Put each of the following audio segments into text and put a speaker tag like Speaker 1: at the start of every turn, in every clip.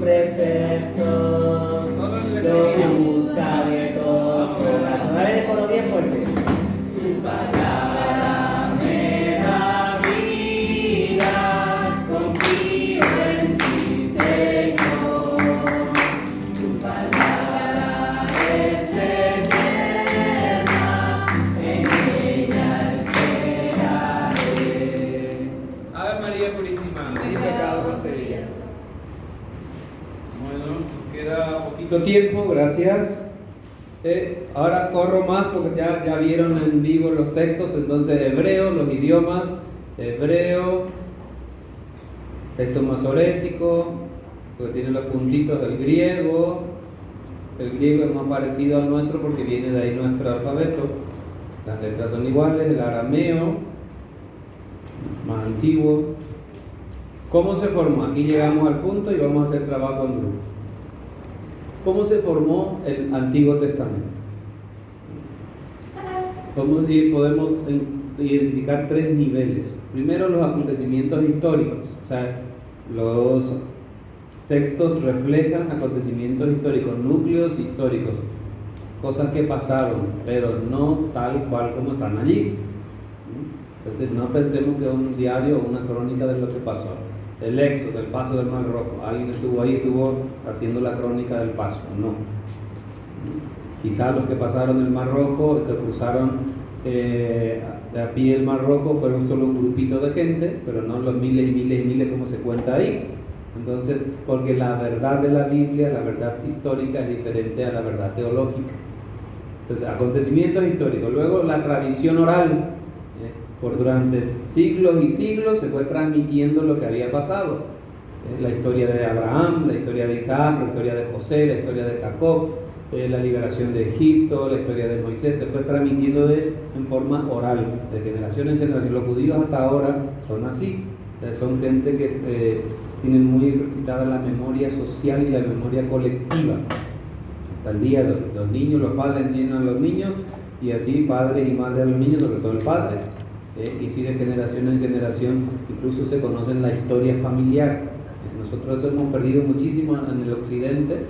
Speaker 1: preceptos, lo buscaré con corazón. A ver, el coro bien fuerte. Tu palabra me da vida, confío en ti, Señor. Tu palabra es eterna, en ella esperaré.
Speaker 2: Ave María Purísima.
Speaker 3: Sin pecado concebida.
Speaker 2: Bueno, nos queda poquito tiempo, gracias. Ahora corro más porque ya vieron en vivo los textos, entonces hebreo, los idiomas, hebreo, texto masorético, porque tiene los puntitos, el griego es más parecido al nuestro porque viene de ahí nuestro alfabeto, las letras son iguales, el arameo, más antiguo. ¿Cómo se formó? Aquí llegamos al punto y vamos a hacer trabajo en grupo. ¿Cómo se formó el Antiguo Testamento? Podemos identificar tres niveles. Primero, los acontecimientos históricos, o sea, los textos reflejan acontecimientos históricos, núcleos históricos, cosas que pasaron, pero no tal cual como están allí. Entonces, no pensemos que es un diario o una crónica de lo que pasó. El éxodo, el paso del Mar Rojo, alguien estuvo ahí, estuvo haciendo la crónica del paso, no. Quizás los que pasaron el Mar Rojo, que cruzaron de a pie el Mar Rojo, fueron solo un grupito de gente, pero no los miles y miles y miles como se cuenta ahí. Entonces, porque la verdad de la Biblia, la verdad histórica es diferente a la verdad teológica. Entonces, acontecimientos históricos. Luego, la tradición oral. Por durante siglos y siglos se fue transmitiendo lo que había pasado. La historia de Abraham, la historia de Isaac, la historia de José, la historia de Jacob, la liberación de Egipto, la historia de Moisés, se fue transmitiendo en forma oral, de generación en generación. Los judíos hasta ahora son así, son gente que tienen muy ejercitada la memoria social y la memoria colectiva. Hasta el día de hoy, los niños, los padres enseñan a los niños, y así padres y madres a los niños, sobre todo el padre. Y si de generación en generación incluso se conocen la historia familiar. Nosotros hemos perdido muchísimo en el occidente.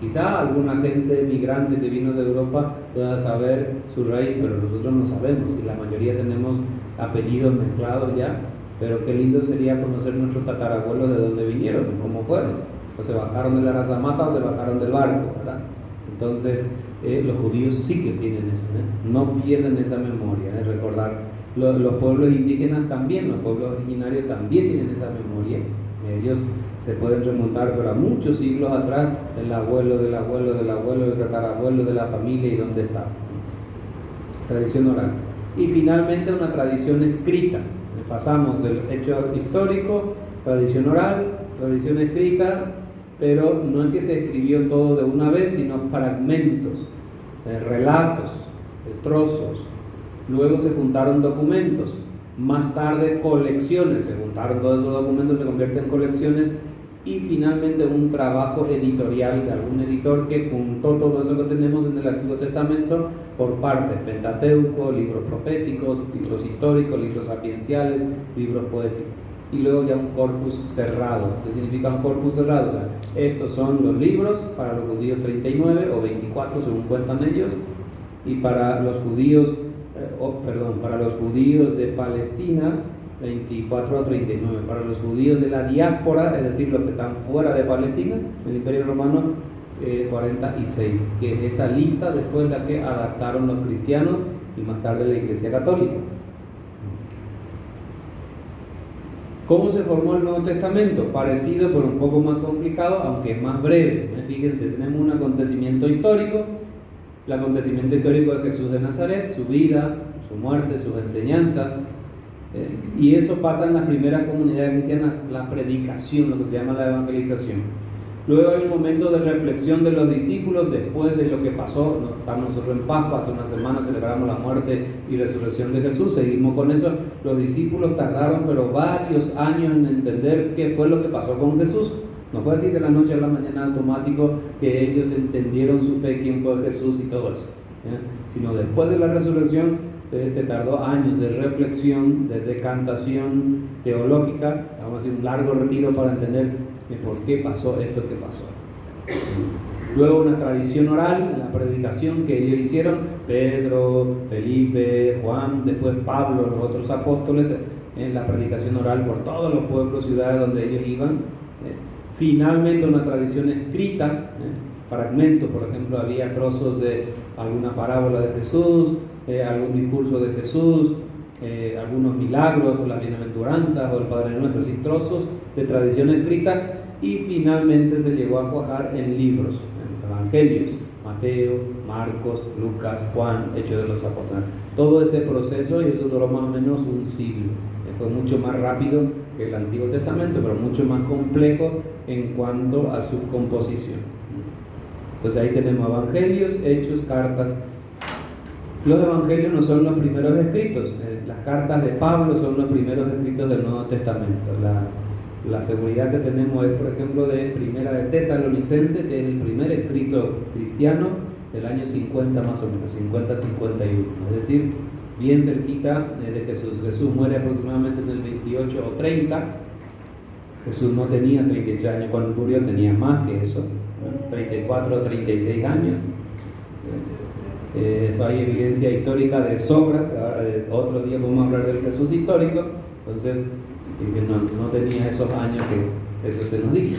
Speaker 2: Quizá alguna gente migrante que vino de Europa pueda saber su raíz, pero nosotros no sabemos, y la mayoría tenemos apellidos mezclados ya. Pero qué lindo sería conocer nuestros tatarabuelos, de dónde vinieron, cómo fueron, o se bajaron de la Razamata o se bajaron del barco, ¿verdad? Entonces los judíos sí que tienen eso, no pierden esa memoria, recordar. Los pueblos indígenas también, los pueblos originarios también tienen esa memoria. Ellos se pueden remontar, pero a muchos siglos atrás, el abuelo del abuelo del abuelo del tatarabuelo de la familia, y dónde está. Tradición oral. Y finalmente una tradición escrita. Pasamos del hecho histórico, tradición oral, tradición escrita, pero no es que se escribió todo de una vez, sino fragmentos, relatos, trozos. Luego se juntaron documentos, más tarde colecciones, se juntaron todos esos documentos, se convierten en colecciones, y finalmente un trabajo editorial de algún editor que juntó todo eso que tenemos en el Antiguo Testamento por partes: Pentateuco, libros proféticos, libros históricos, libros sapienciales, libros poéticos, y luego ya un corpus cerrado. ¿Qué significa un corpus cerrado? O sea, estos son los libros para los judíos 39 o 24 según cuentan ellos, y para los judíos para los judíos de Palestina 24 a 39, para los judíos de la diáspora, es decir, los que están fuera de Palestina, del Imperio Romano, 46, que es esa lista después de la que adaptaron los cristianos y más tarde la Iglesia Católica. ¿Cómo se formó el Nuevo Testamento? Parecido, pero un poco más complicado, aunque es más breve. Fíjense, tenemos un acontecimiento histórico. El acontecimiento histórico de Jesús de Nazaret, su vida, su muerte, sus enseñanzas, y eso pasa en las primeras comunidades cristianas, la predicación, lo que se llama la evangelización. Luego hay un momento de reflexión de los discípulos después de lo que pasó. Estamos nosotros en Pascua, hace una semana celebramos la muerte y resurrección de Jesús, seguimos con eso. Los discípulos tardaron pero varios años en entender qué fue lo que pasó con Jesús. No fue así de la noche a la mañana automático que ellos entendieron su fe, quién fue Jesús y todo eso, sino después de la resurrección se tardó años de reflexión, de decantación teológica. Vamos a hacer un largo retiro para entender de por qué pasó esto que pasó. Luego una tradición oral, la predicación que ellos hicieron, Pedro, Felipe, Juan, después Pablo, los otros apóstoles, la predicación oral por todos los pueblos, ciudades donde ellos iban. Finalmente una tradición escrita, fragmentos, por ejemplo, había trozos de alguna parábola de Jesús, algún discurso de Jesús, algunos milagros o las bienaventuranzas o el Padre Nuestro, así trozos de tradición escrita, y finalmente se llegó a cuajar en libros, en evangelios, Mateo, Marcos, Lucas, Juan, Hechos de los Apóstoles. Todo ese proceso, y eso duró más o menos un siglo. Fue mucho más rápido que el Antiguo Testamento, pero mucho más complejo en cuanto a su composición. Entonces ahí tenemos evangelios, hechos, cartas. Los evangelios no son los primeros escritos, las cartas de Pablo son los primeros escritos del Nuevo Testamento. La seguridad que tenemos es, por ejemplo, de Primera de Tesalonicenses, que es el primer escrito cristiano del año 50 más o menos, 50-51, es decir, bien cerquita de Jesús. Jesús muere aproximadamente en el 28 o 30. Jesús no tenía 33 años cuando murió, tenía más que eso, 34 o 36 años. Eso hay evidencia histórica de sobra. Otro día vamos a hablar del Jesús histórico. Entonces no tenía esos años que eso se nos dijo.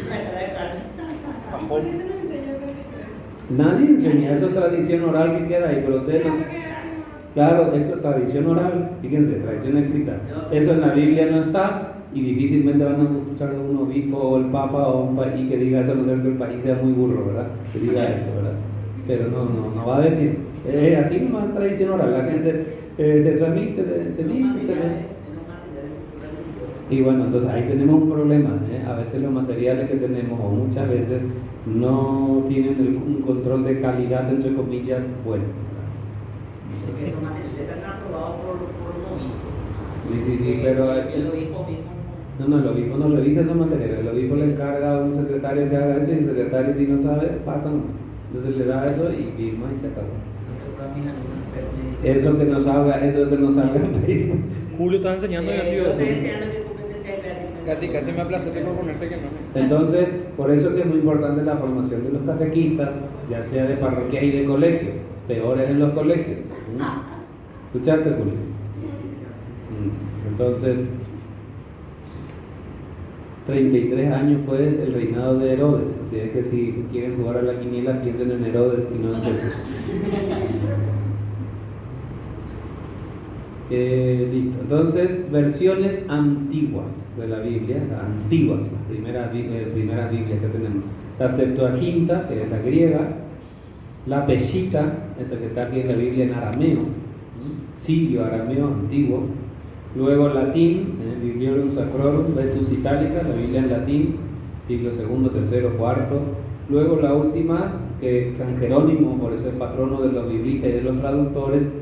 Speaker 2: Nadie enseña, eso es tradición oral que queda ahí, pero ustedes no. Claro, eso es tradición oral, fíjense, tradición escrita. Eso en la Biblia no está, y difícilmente van a escuchar de un obispo o el papa o un país que diga eso, a no ser que el país sea muy burro, ¿verdad? Que diga eso, ¿verdad? Pero no va a decir. Así nomás tradición oral, la gente se transmite, se dice, se ve. Y bueno, entonces ahí tenemos un problema, A veces los materiales que tenemos, o muchas veces, no tienen un control de calidad, entre comillas, bueno.
Speaker 1: Porque esos materiales están aprobados por un obispo.
Speaker 2: Sí, pero
Speaker 1: el obispo mismo.
Speaker 2: No, el obispo no revisa esos materiales, el obispo le encarga a un secretario que haga eso, y el secretario, si no sabe, pasa nomás. Entonces le da eso y firma y se acabó. Eso que no salga en Facebook.
Speaker 3: Julio está enseñando y ha sido eso.
Speaker 4: Casi me aplazaste por ponerte que no.
Speaker 2: Entonces, por eso que es muy importante la formación de los catequistas, ya sea de parroquias y de colegios, peores en los colegios. ¿Escuchaste, Julio? Entonces, 33 años fue el reinado de Herodes, así es que si quieren jugar a la quiniela, piensen en Herodes y no en Jesús. Listo, entonces versiones antiguas de la Biblia, antiguas, las primeras Biblias que tenemos. La Septuaginta, que es la griega, la Peshitta, esta que está aquí en la Biblia en arameo, sirio, arameo antiguo. Luego latín, Bibliorum Sacrorum, Vetus Italica, la Biblia en latín, siglo II, III, IV. Luego la última, que San Jerónimo, por eso es patrono de los biblistas y de los traductores,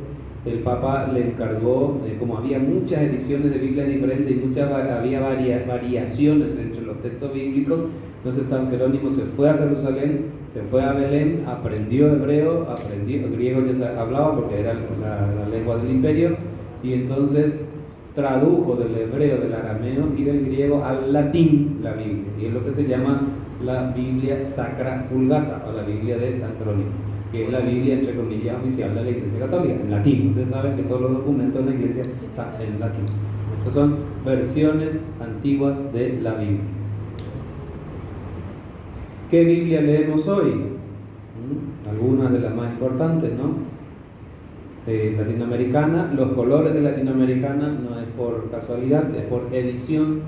Speaker 2: el Papa le encargó, como había muchas ediciones de Biblia diferentes y había variaciones entre los textos bíblicos, entonces San Jerónimo se fue a Jerusalén, se fue a Belén, aprendió hebreo, aprendió griego, ya se hablaba porque era la lengua del imperio, y entonces tradujo del hebreo, del arameo y del griego al latín la Biblia, y es lo que se llama la Biblia Sacra Vulgata, o la Biblia de San Jerónimo, que es la Biblia, entre comillas, oficial de la Iglesia Católica, en latín. Ustedes saben que todos los documentos de la Iglesia están en latín. Estas son versiones antiguas de la Biblia. ¿Qué Biblia leemos hoy? Algunas de las más importantes, ¿no? Latinoamericana, los colores de latinoamericana no es por casualidad, es por edición.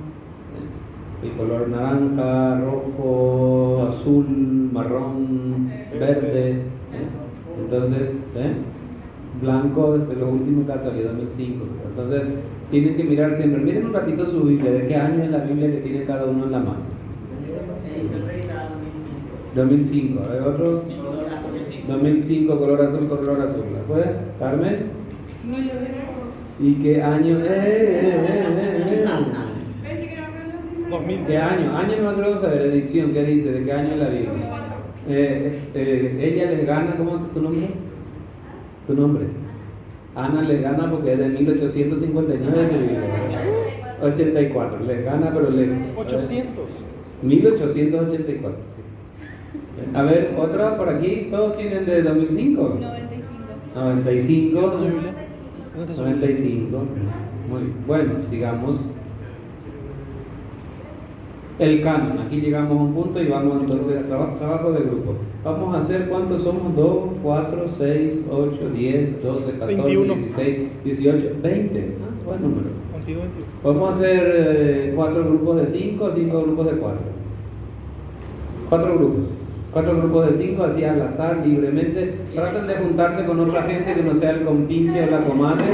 Speaker 2: El color naranja, rojo, azul, marrón, verde. Entonces, blanco es de los últimos que ha salido, 2005. Entonces, tienen que mirar siempre. Miren un ratito su Biblia, de qué año es la Biblia que tiene cada uno en la mano. 2005. ¿Hay otro? 2005, color azul, color azul. ¿La puede? ¿Carmen?
Speaker 5: No, yo
Speaker 2: ¿Y qué año? ¿Qué año? Año no me acuerdo saber, edición, ¿qué dice? ¿De qué año es la Biblia? Ella les gana, ¿cómo es tu nombre? ¿Tu nombre? Ana les gana porque es de 1859 su Biblia. 84, les gana, pero les...
Speaker 3: 800.
Speaker 2: 1884, sí. A ver, otra por aquí, ¿todos tienen de 2005?
Speaker 5: 95.
Speaker 2: 95.
Speaker 3: ¿Dónde está su Biblia? ¿Dónde está su Biblia?
Speaker 2: 95. Muy bueno, sigamos. El canon, aquí llegamos a un punto y vamos entonces a trabajo de grupo. Vamos a hacer cuántos somos: 2, 4, 6, 8, 10, 12, 14,
Speaker 3: 21.
Speaker 2: 16, 18, 20. Ah, buen número.
Speaker 3: Contigo 21.
Speaker 2: Vamos a hacer 4 grupos de 5, 5 grupos de 4. 4 grupos. 4 grupos de 5, así al azar, libremente. Traten de juntarse con otra gente que no sea el compinche o la comadre.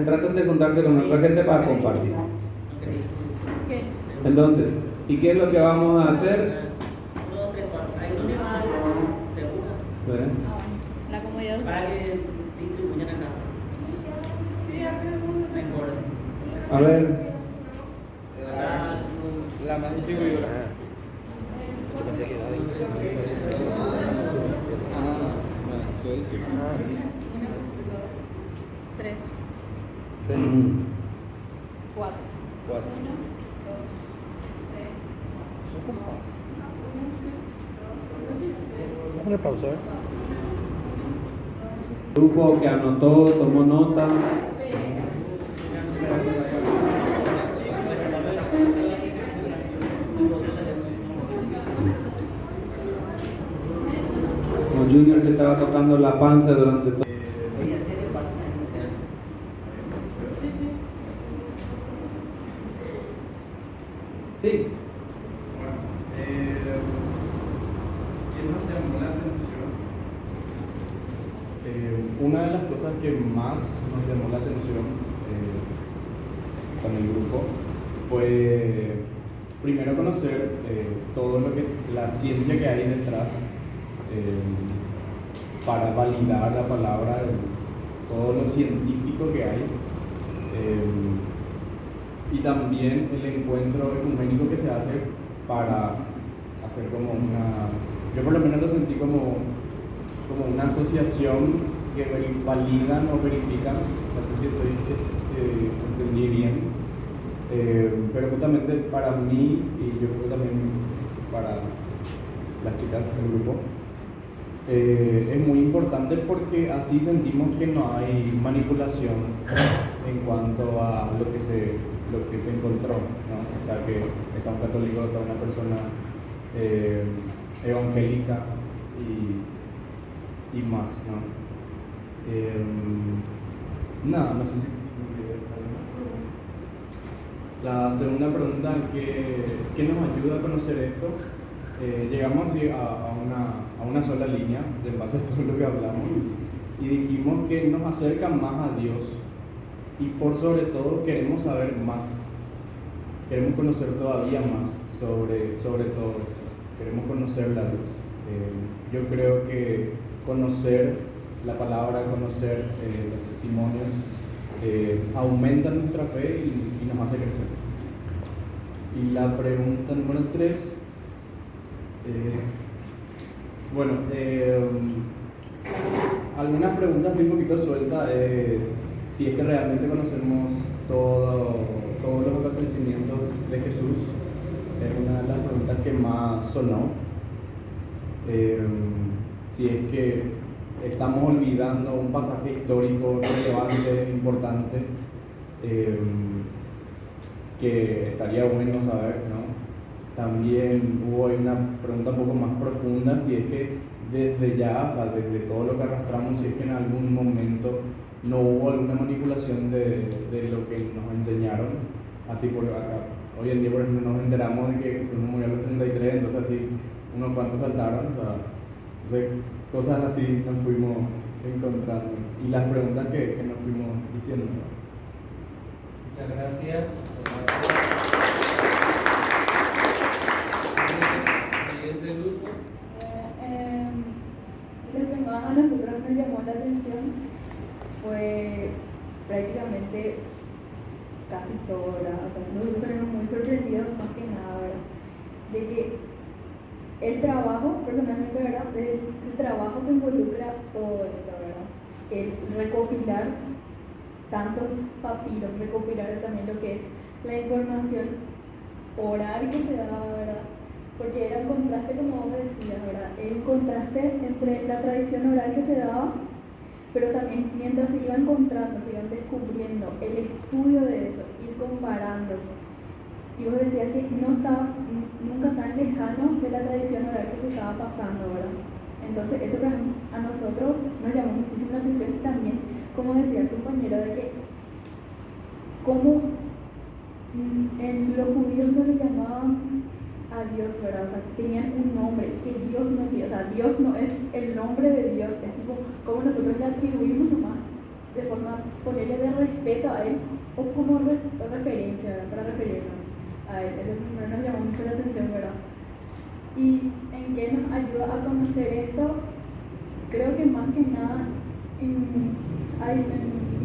Speaker 2: Traten de juntarse con otra gente para compartir.
Speaker 5: ¿Qué?
Speaker 2: Entonces, ¿y qué es lo que vamos a hacer?
Speaker 1: 1, 2, 3, 4. Ahí no le va a dar segura.
Speaker 2: ¿Verdad?
Speaker 5: Ah, bueno. La comodidad.
Speaker 1: Para que distribuyan acá. Mejor.
Speaker 2: A ver,
Speaker 4: La más distribuidora.
Speaker 3: Yo pensé que era de
Speaker 4: Bueno, eso es decir.
Speaker 5: 1, 2, 3, 4.
Speaker 4: 4.
Speaker 5: 1, 2, 3,
Speaker 4: Son compás.
Speaker 3: Vamos a poner pausa, a ver.
Speaker 2: grupo que anotó, tomó nota. Como Junior se estaba tocando la panza durante todo.
Speaker 1: Oye, ¿sí le pasa?
Speaker 2: Sí.
Speaker 6: ¿Qué nos llamó la atención? Una de las cosas que más nos llamó la atención con el grupo fue primero conocer todo lo que la ciencia que hay detrás para validar la palabra, todo lo científico que hay. Y también el encuentro ecuménico que se hace para hacer como una, yo por lo menos lo sentí como una asociación que validan o verifican, no sé si entendí bien, pero justamente para mí y yo creo que también para las chicas del grupo, es muy importante porque así sentimos que no hay manipulación en cuanto a lo que se encontró, ¿no? O sea, que está un católico, está una persona evangélica y más, ¿no? Nada, no sé si... La segunda pregunta, ¿qué nos ayuda a conocer esto? Llegamos así a una sola línea, en base a todo lo que hablamos, y dijimos que nos acerca más a Dios y por sobre todo queremos saber más, queremos conocer todavía más sobre todo esto, queremos conocer la luz. Yo creo que conocer la palabra, conocer los testimonios, aumenta nuestra fe y nos hace crecer. Y la pregunta número 3, bueno, algunas preguntas un poquito sueltas es si es que realmente conocemos todos los acontecimientos de Jesús. Es una de las preguntas que más sonó. Si es que estamos olvidando un pasaje histórico relevante, importante, que estaría bueno saber, ¿no? También hubo una pregunta un poco más profunda, si es que desde ya, o sea, desde todo lo que arrastramos, si es que en algún momento no hubo alguna manipulación de lo que nos enseñaron. Así por acá, hoy en día, por ejemplo, nos enteramos de que Jesús no murió a los 33, entonces así unos cuantos saltaron, o sea, entonces cosas así nos fuimos encontrando y las preguntas que nos fuimos diciendo.
Speaker 2: Muchas gracias. Siguiente grupo.
Speaker 5: Lo que más a nosotros nos llamó la atención fue prácticamente casi todo, ¿verdad? O sea, nosotros salimos muy sorprendidos más que nada, ¿verdad? De que el trabajo, personalmente, ¿verdad? El trabajo que involucra todo esto, ¿verdad? El recopilar tantos papiros, recopilar también lo que es la información oral que se da, ¿verdad? porque era un contraste, como vos decías, ¿verdad? Era un contraste entre la tradición oral que se daba, pero también mientras se iba encontrando, se iban descubriendo, el estudio de eso, ir comparando. Y vos decías que no estabas nunca tan lejano de la tradición oral que se estaba pasando, ¿verdad? Entonces eso a nosotros nos llamó muchísimo la atención y también, como decía el compañero, de que como los judíos no le llamaban a Dios, ¿verdad? O sea, tenían un nombre que Dios no tiene, o sea, Dios no es el nombre de Dios, es como nosotros le atribuimos nomás, de forma, ponerle de respeto a Él, o como referencia, ¿verdad? Para referirnos a Él. Eso primero nos llamó mucho la atención, ¿verdad? ¿Y en qué nos ayuda a conocer esto? Creo que más que nada, en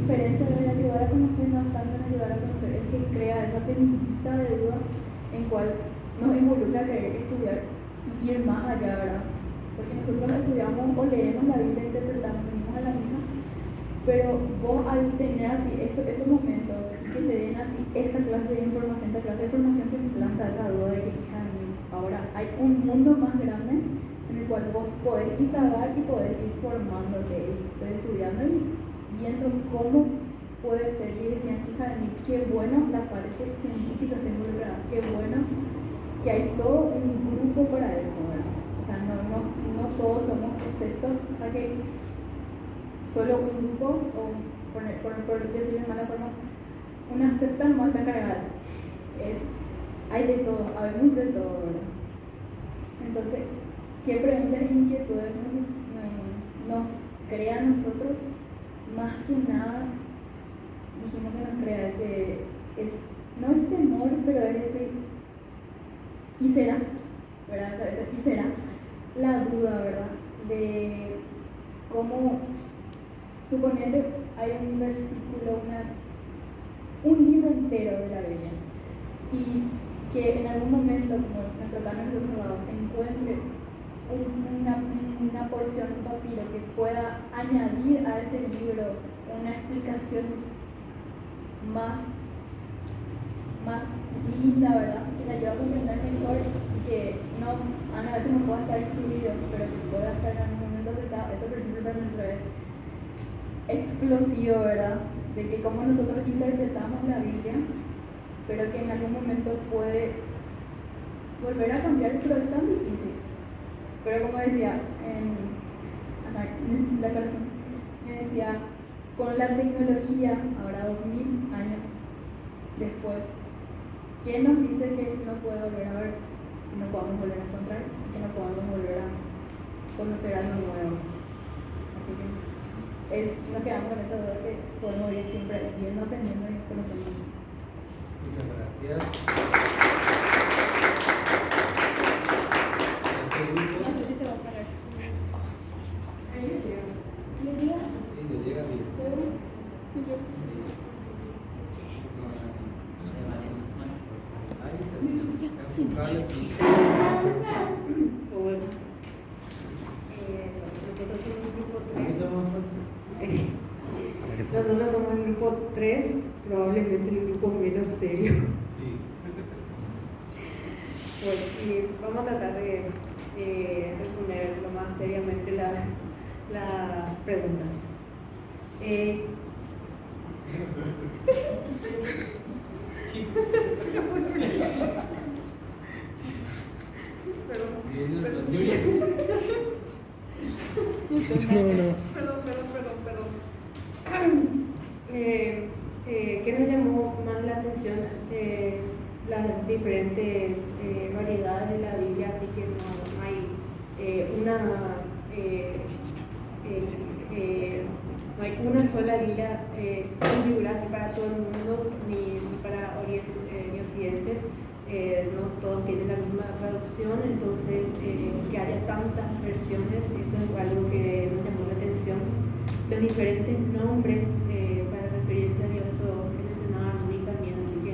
Speaker 5: diferencia de ayudar a conocer, no tanto en ayudar a conocer, es que crea esa semillita de duda en cual nos involucra a querer estudiar y ir más allá, ¿verdad? Porque nosotros estudiamos o leemos la Biblia, interpretamos, venimos a la misa, pero vos al tener así estos momentos y que te den así esta clase de información, te planta esa duda de que, hija de mí, ahora hay un mundo más grande en el cual vos podés indagar y podés ir formándote, estudiando y viendo cómo puede ser. Y decían, hija de mí, qué bueno la parte científica está involucrada, qué bueno que hay todo un grupo para eso, ¿verdad? O sea, no todos somos exceptos a que solo un grupo, o por decirlo de mala forma, una secta nomás está encargada de eso. Hay de todo, habemos de todo, ¿verdad? Entonces, ¿qué preguntas e inquietudes nos crea a nosotros? Más que nada, dijimos que nos crea no es temor, pero es ese y será, ¿verdad? O sea, y será la duda, ¿verdad? De cómo, suponete, hay un versículo, un libro entero de la Biblia, y que en algún momento, como nuestro canon de los salvados, se encuentre una porción, un papiro que pueda añadir a ese libro una explicación más linda, ¿verdad? Que la ayude a comprender mejor y que a veces no pueda estar incluido, pero que pueda estar en algún momento aceptado. Eso, por ejemplo, para nosotros es explosivo, ¿verdad? De que como nosotros interpretamos la Biblia, pero que en algún momento puede volver a cambiar, pero es tan difícil. Pero como decía, en la canción me decía, con la tecnología, ahora 2000 años después, ¿qué nos dice que no puede volver a ver, que no podamos volver a encontrar y que no podamos volver a conocer algo nuevo? Así que nos quedamos con esa duda que podemos ir siempre viendo, aprendiendo y conociendo más.
Speaker 2: Muchas gracias.
Speaker 5: No sé si se va a parar. Ahí le llega. ¿Le llega?
Speaker 2: Sí, le llega bien.
Speaker 7: Bueno, nosotros somos el grupo 3. Nosotros somos el grupo 3, probablemente el grupo menos serio. Pues, y vamos a tratar de responder lo más seriamente las preguntas. ¿Qué nos llamó más la atención? Las diferentes variedades de la Biblia, así que no hay una sola Biblia configurada así para todo el mundo, ni para Oriente ni Occidente. No todos tienen la misma traducción, entonces que haya tantas versiones, eso es algo que nos llamó la atención. Los diferentes nombres para referirse a Dios, eso que mencionaba Nuri también, así que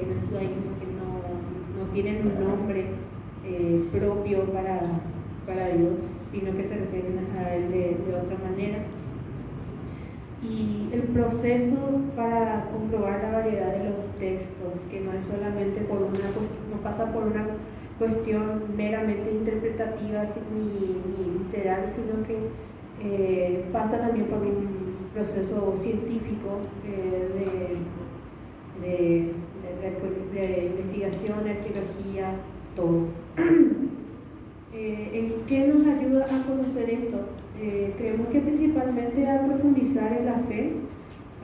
Speaker 7: en el judaísmo que no tienen un nombre propio para Dios, sino que se refieren a Él de otra manera. Y el proceso para comprobar la variedad de los textos, que no es solamente no pasa por una cuestión meramente interpretativa ni literal, sino que pasa también por un proceso científico de investigación, arqueología, todo. ¿En qué nos ayuda a conocer esto? Creemos que principalmente a profundizar en la fe,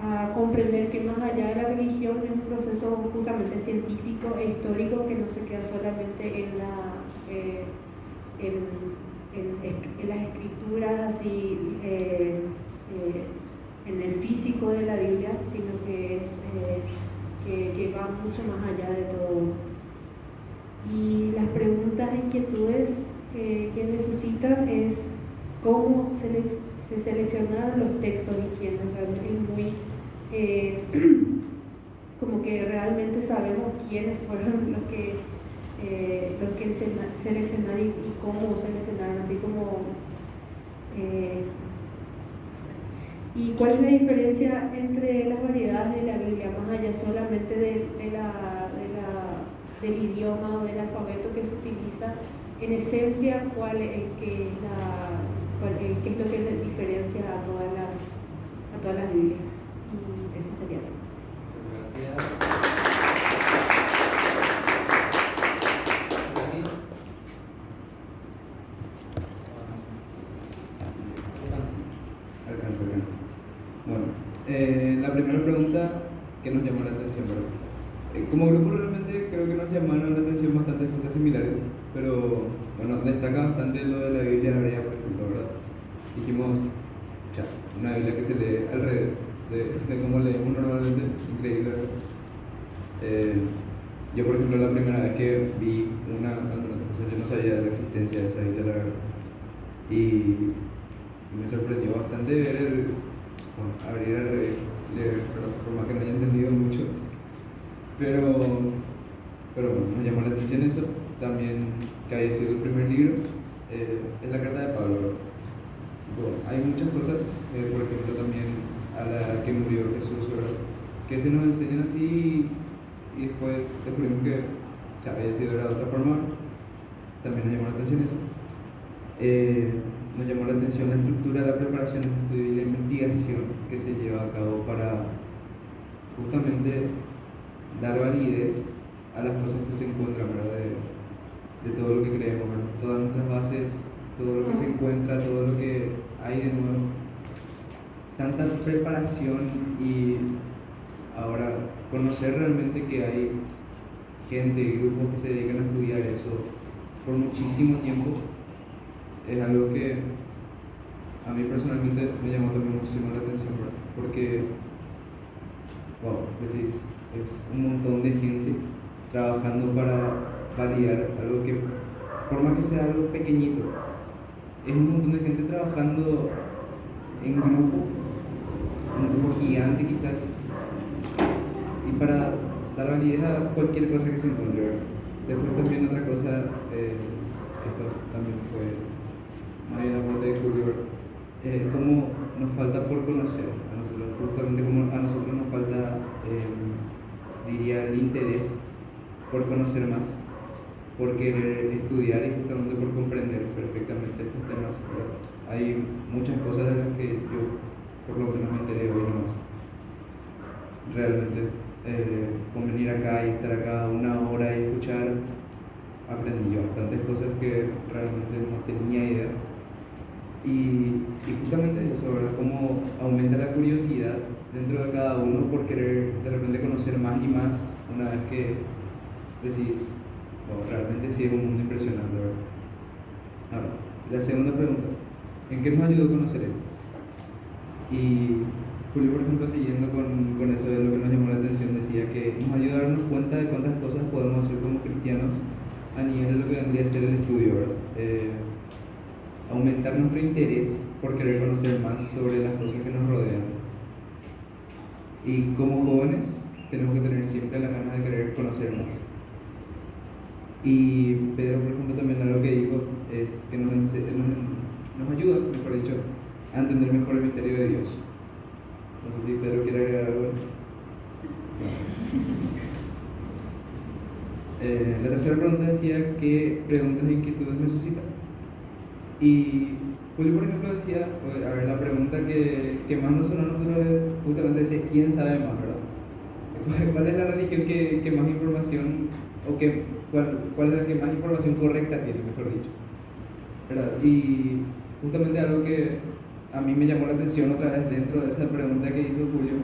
Speaker 7: a comprender que más allá de la religión es un proceso justamente científico e histórico que no se queda solamente en las escrituras así, en el físico de la Biblia, sino que va mucho más allá de todo. Y las preguntas, inquietudes que me suscitan es cómo se seleccionaron los textos y quiénes. O sea, es muy como que realmente sabemos quiénes fueron los que seleccionaron y cómo seleccionaron, así como ¿y cuál es la diferencia entre las variedades de la Biblia, más allá solamente del idioma o del alfabeto que se utiliza? En esencia, qué es lo que diferencia a todas las Biblias? Y eso sería todo.
Speaker 2: Gracias.
Speaker 4: Alcanza. Bueno, la primera pregunta que nos llamó la atención, ¿verdad? Como grupo realmente creo que nos llamaron la atención bastantes cosas similares, pero bueno, destaca bastante lo de la Biblia hebrea, por ejemplo, ¿verdad? Dijimos, ya, una Biblia que se lee al revés de cómo leemos normalmente, increíble, ¿verdad? Yo, por ejemplo, la primera vez que vi yo no sabía de la existencia de esa Biblia, la verdad, y me sorprendió bastante ver abrir al revés, leer, por más que no haya entendido mucho, pero bueno, nos llamó la atención eso, también que haya sido el primer libro, es la carta de Pablo. Bueno, hay muchas cosas, por ejemplo también a la que murió Jesús, ¿verdad?, que se nos enseñan así y después descubrimos que había sido de otra forma. También nos llamó la atención eso. Nos llamó la atención la estructura, la preparación, el estudio y la investigación que se lleva a cabo para justamente dar validez a las cosas que se encuentran, ¿verdad?, de todo lo que creemos, ¿verdad?, todas nuestras bases, todo lo que se encuentra, todo lo que hay de nuevo. Tanta preparación y ahora conocer realmente que hay gente y grupos que se dedican a estudiar eso por muchísimo tiempo es algo que a mí personalmente me llamó también muchísimo la atención, ¿verdad?, porque decís, es un montón de gente trabajando para validar algo que, por más que sea algo pequeñito, es un montón de gente trabajando en grupo, un grupo gigante quizás, y para dar validez a cualquier cosa que se encuentre, ¿verdad? Después también otra cosa, esto también fue más bien aporte de Julio, cómo nos falta por conocer a nosotros, justamente como a nosotros nos falta, diría, el interés por conocer más, por querer estudiar y justamente por comprender perfectamente estos temas, ¿verdad? Hay muchas cosas de las que yo por lo menos me enteré hoy nomás. Realmente con venir acá y estar acá una hora y escuchar, aprendí yo bastantes cosas que realmente no tenía idea. Y justamente eso, ¿verdad?, cómo aumenta la curiosidad dentro de cada uno por querer de repente conocer más y más una vez que decís, realmente sí es un mundo impresionante, ¿verdad? Ahora, la segunda pregunta, ¿en qué nos ayudó a conocer esto? Y Julio, por ejemplo, siguiendo con eso de lo que nos llamó la atención, decía que nos ayuda a darnos cuenta de cuántas cosas podemos hacer como cristianos a nivel de lo que vendría a ser el estudio, ¿verdad? Aumentar nuestro interés por querer conocer más sobre las cosas que nos rodean. Y como jóvenes tenemos que tener siempre las ganas de querer conocer más. Y Pedro, por ejemplo, también algo que dijo es que nos ayuda, mejor dicho, a entender mejor el misterio de Dios. No sé si Pedro quiere agregar algo. La tercera pregunta decía qué preguntas e inquietudes me suscitan. Y Juli, por ejemplo, decía, a ver, la pregunta que más nos sonó a nosotros es justamente ese quién sabe más, ¿verdad? ¿Cuál es la religión que más información, o cuál es la que más información correcta tiene, mejor dicho? ¿Verdad? Y justamente algo que a mí me llamó la atención otra vez dentro de esa pregunta que hizo Julio,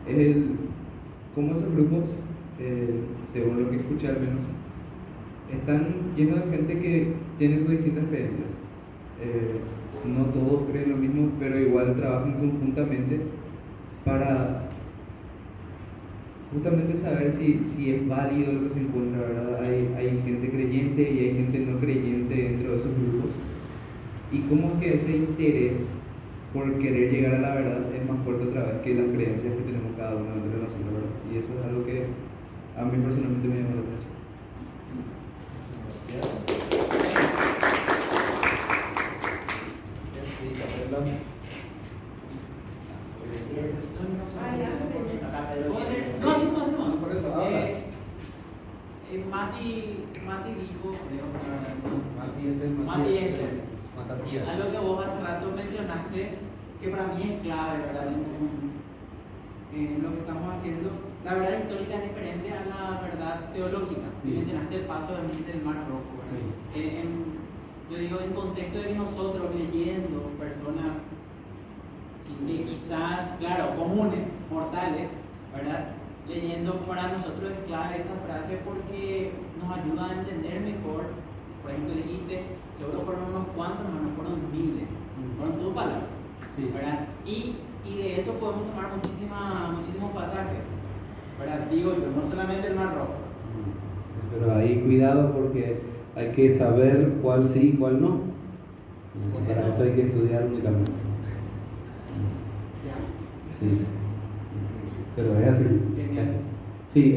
Speaker 4: es cómo esos grupos, según lo que escuché al menos, están llenos de gente que tiene sus distintas creencias. No todos creen lo mismo, pero igual trabajan conjuntamente para justamente saber si es válido lo que se encuentra, ¿verdad? Hay gente creyente y hay gente no creyente dentro de esos grupos. Y cómo es que ese interés por querer llegar a la verdad es más fuerte otra vez que las creencias que tenemos cada uno entre nosotros, ¿verdad? Y eso es algo que a mí personalmente me llama la atención.
Speaker 8: Mati dijo,
Speaker 2: Matatías.
Speaker 8: algo que vos hace rato mencionaste, que para mí es clave, ¿verdad? En lo que estamos haciendo. La verdad histórica es diferente a la verdad teológica.
Speaker 2: Sí.
Speaker 8: Mencionaste el paso del Mar Rojo, ¿verdad? Yo digo, en contexto de nosotros leyendo personas que quizás, claro, comunes, mortales, ¿verdad? Leyendo, para nosotros es clave esa frase porque nos ayuda a entender mejor. Por ejemplo, dijiste, seguro fueron unos cuantos, no fueron miles, fueron tus palabras, ¿verdad? Y de eso podemos tomar muchísimos pasajes, ¿verdad? Digo yo, no solamente el Mar Rojo.
Speaker 2: Pero ahí cuidado porque hay que saber cuál sí y cuál no. Para eso hay que estudiar únicamente. Sí. Pero es así. Sí,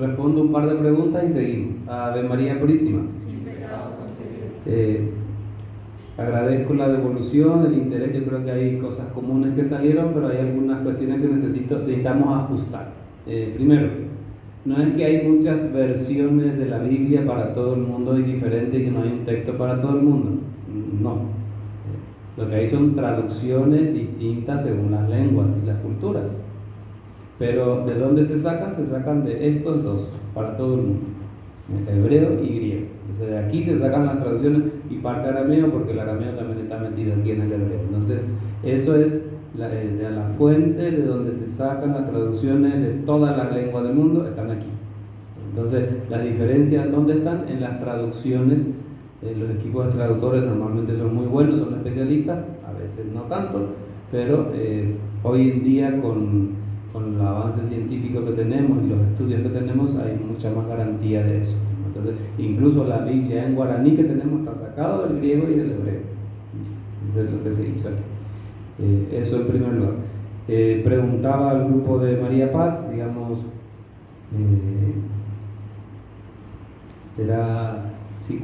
Speaker 2: respondo un par de preguntas y seguimos. Ave María Purísima.
Speaker 5: Sin pecado concebido.
Speaker 2: Agradezco la devolución, el interés. Yo creo que hay cosas comunes que salieron, pero hay algunas cuestiones que necesitamos ajustar. Primero, no es que hay muchas versiones de la Biblia para todo el mundo y diferente y que no hay un texto para todo el mundo. No. Lo que hay son traducciones distintas según las lenguas y las culturas. Pero ¿de dónde se sacan? Se sacan de estos dos, para todo el mundo, hebreo y griego. Entonces de aquí se sacan las traducciones y parte arameo, porque el arameo también está metido aquí en el hebreo. Entonces eso es la fuente de donde se sacan las traducciones de todas las lenguas del mundo, están aquí. Entonces las diferencias, ¿dónde están? En las traducciones. Los equipos de traductores normalmente son muy buenos, son especialistas, a veces no tanto, pero hoy en día con el avance científico que tenemos y los estudios que tenemos hay mucha más garantía de eso. Entonces, incluso la Biblia en guaraní que tenemos está sacado del griego y del hebreo. Eso es lo que se hizo aquí. Eso en primer lugar. Preguntaba al grupo de María Paz, digamos,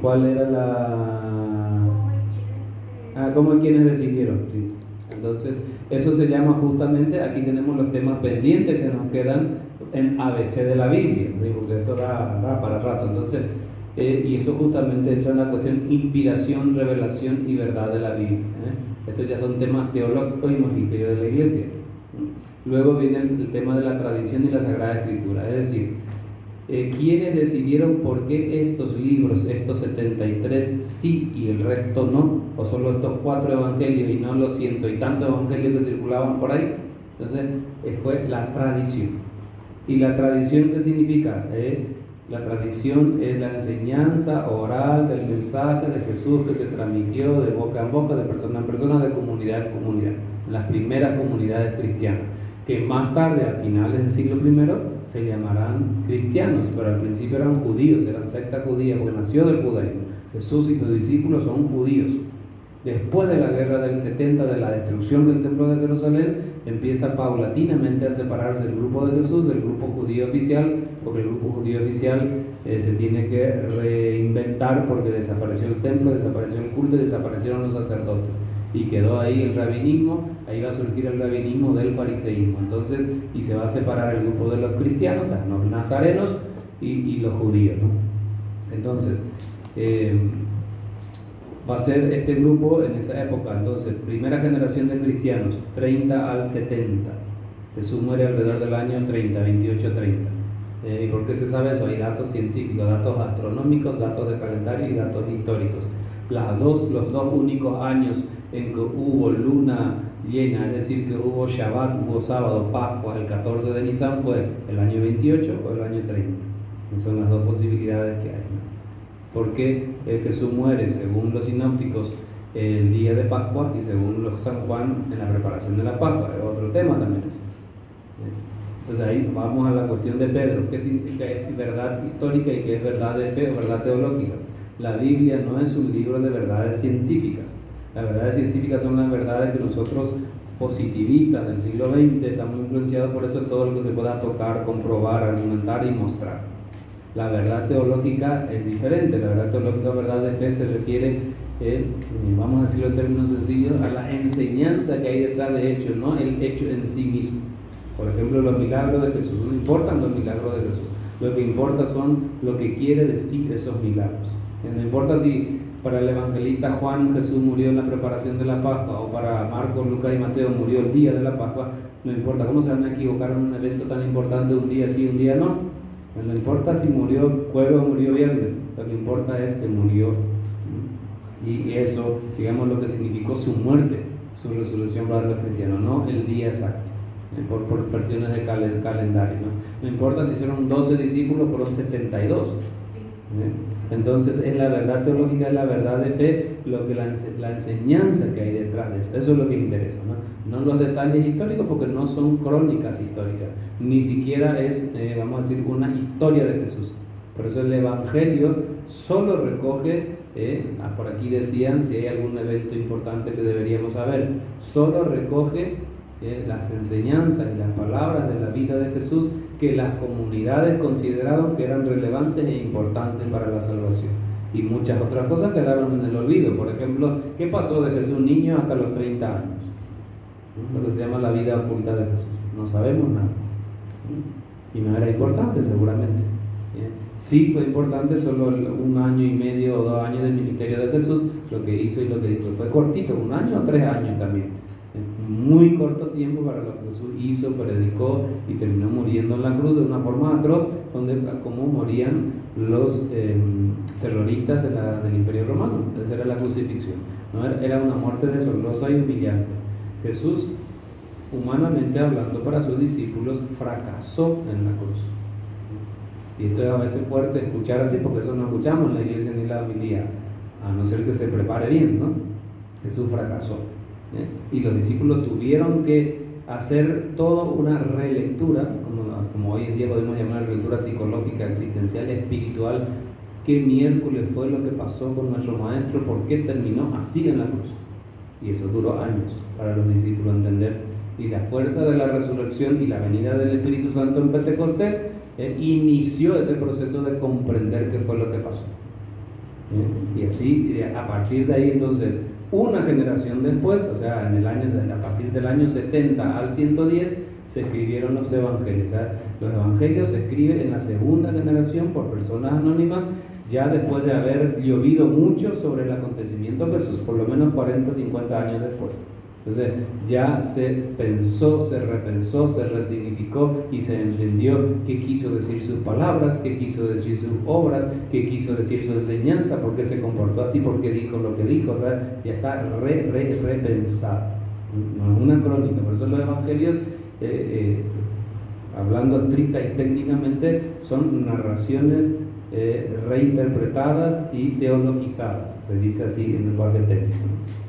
Speaker 2: ¿cuál era ¿cómo y quiénes decidieron? Sí. Entonces, eso se llama justamente, aquí tenemos los temas pendientes que nos quedan en ABC de la Biblia, ¿sí? Porque esto da para rato. Entonces, y eso justamente entra en la cuestión inspiración, revelación y verdad de la Biblia. Estos ya son temas teológicos y magisterio de la Iglesia. Luego viene el tema de la tradición y la Sagrada Escritura, es decir, ¿quiénes decidieron por qué estos libros, estos 73 sí y el resto no? ¿O solo estos 4 evangelios y no los 100 y tantos evangelios que circulaban por ahí? Entonces fue la tradición. ¿Y la tradición qué significa? La tradición es la enseñanza oral del mensaje de Jesús que se transmitió de boca en boca, de persona en persona, de comunidad en comunidad, en las primeras comunidades cristianas, que más tarde, a finales del siglo I, se llamarán cristianos, pero al principio eran judíos, eran secta judía, porque nació del judaísmo. Jesús y sus discípulos son judíos. Después de la guerra del 70, de la destrucción del templo de Jerusalén, empieza paulatinamente a separarse el grupo de Jesús del grupo judío oficial, porque el grupo judío oficial se tiene que reinventar porque desapareció el templo, desapareció el culto y desaparecieron los sacerdotes. Y quedó ahí el rabinismo, ahí va a surgir el rabinismo del fariseísmo. Entonces, y se va a separar el grupo de los cristianos, o sea, los nazarenos, y los judíos, ¿no? Entonces, va a ser este grupo en esa época. Entonces, primera generación de cristianos, 30 al 70. Jesús muere alrededor del año 30, 28, 30. ¿Y por qué se sabe eso? Hay datos científicos, datos astronómicos, datos de calendario y datos históricos. Los dos únicos años en que hubo luna llena, es decir, que hubo Shabbat, hubo sábado, Pascua, el 14 de Nisan, fue el año 28 o el año 30. Esas son las dos posibilidades que hay, ¿no? Porque Jesús muere, según los sinópticos, el día de Pascua, y según los San Juan, en la preparación de la Pascua. Es otro tema también eso. Entonces ahí vamos a la cuestión de Pedro. ¿Qué significa? Es verdad histórica y qué es verdad de fe o verdad teológica. La Biblia no es un libro de verdades científicas. Las verdades científicas son las verdades que nosotros, positivistas del siglo XX, estamos influenciados por eso en todo lo que se pueda tocar, comprobar, argumentar y mostrar. La verdad teológica es diferente. La verdad teológica, verdad de fe, se refiere, vamos a decirlo en términos sencillos, a la enseñanza que hay detrás de hecho, no el hecho en sí mismo. Por ejemplo, los milagros de Jesús. No importan los milagros de Jesús. Lo que importa son lo que quiere decir esos milagros. No importa si para el evangelista Juan Jesús murió en la preparación de la Pascua, o para Marcos, Lucas y Mateo murió el día de la Pascua. No importa. ¿Cómo se van a equivocar en un evento tan importante, un día sí, un día no? No importa si murió jueves o murió viernes. Lo que importa es que murió. Y eso, digamos, lo que significó su muerte, su resurrección para los cristianos, no el día exacto. Por cuestiones de calendario, ¿no? No importa si fueron 12 discípulos, fueron 72. Entonces es la verdad teológica, es la verdad de fe, lo que la enseñanza que hay detrás de eso. Eso es lo que interesa, ¿no? No los detalles históricos, porque no son crónicas históricas, ni siquiera es, vamos a decir, una historia de Jesús. Por eso el Evangelio solo recoge, por aquí decían, si hay algún evento importante que deberíamos saber, solo recoge las enseñanzas y las palabras de la vida de Jesús que las comunidades consideraron que eran relevantes e importantes para la salvación. Y muchas otras cosas quedaron en el olvido. Por ejemplo, ¿qué pasó de Jesús niño hasta los 30 años? Lo que se llama la vida oculta de Jesús. No sabemos nada. Y no era importante, seguramente. Sí fue importante solo 1 año y medio o 2 años del ministerio de Jesús, lo que hizo y lo que dijo. Fue cortito, 1 año o 3 años también. Muy corto tiempo para lo que Jesús hizo, predicó y terminó muriendo en la cruz de una forma atroz, como morían los terroristas del Imperio Romano. Esa era la crucifixión, ¿no? Era una muerte deshonrosa y humillante. Jesús, humanamente hablando, para sus discípulos, fracasó en la cruz. Y esto es a veces fuerte escuchar así, porque eso no escuchamos en la iglesia ni en la homilía, a no ser que se prepare bien, ¿no? Jesús fracasó. Y los discípulos tuvieron que hacer toda una relectura, como hoy en día podemos llamar relectura psicológica, existencial, espiritual. ¿Qué miércoles fue lo que pasó con nuestro maestro? ¿Por qué terminó así en la cruz? Y eso duró años para los discípulos entender. Y la fuerza de la resurrección y la venida del Espíritu Santo en Pentecostés inició ese proceso de comprender qué fue lo que pasó. Y así, a partir de ahí, entonces, una generación después, o sea, a partir del año 70 al 110, se escribieron los evangelios. O sea, los evangelios se escriben en la segunda generación por personas anónimas, ya después de haber llovido mucho sobre el acontecimiento de Jesús, por lo menos 40, 50 años después. Entonces ya se pensó, se repensó, se resignificó y se entendió qué quiso decir sus palabras, qué quiso decir sus obras, qué quiso decir su enseñanza, por qué se comportó así, por qué dijo lo que dijo. O sea, ya está repensado. No es una crónica. Por eso los evangelios, hablando estricta y técnicamente, son narraciones reinterpretadas y teologizadas. Se dice así en el lenguaje técnico,